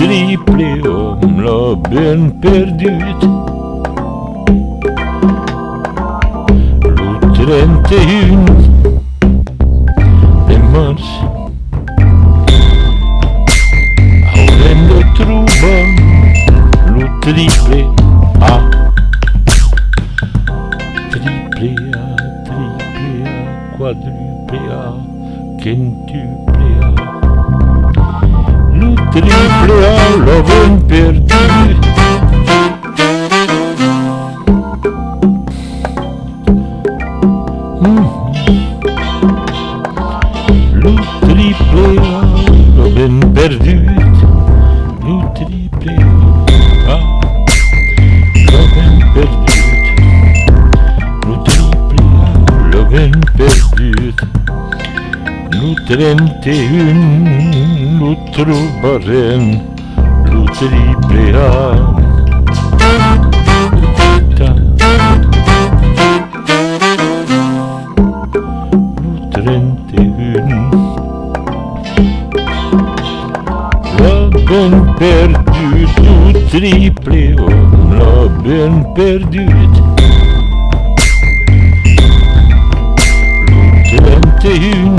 triplé, on l'a bien perdu. Le 31 de mars, haurem de trobar le triplé A. Triplé A, quadruplé A, quintuplé A. Le triplé A l'avons perdu. Le triplé A l'avons perdu. Le triplé A l'avons perdu. Le triplé A l'avons perdu. Le 31 le trobarem, le triplé A. Le 31 l'avons perdu, le triplé A l'avons perdu. Le 31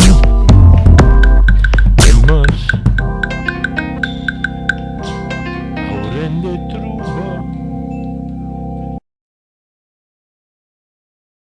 de mars, haurem de trobar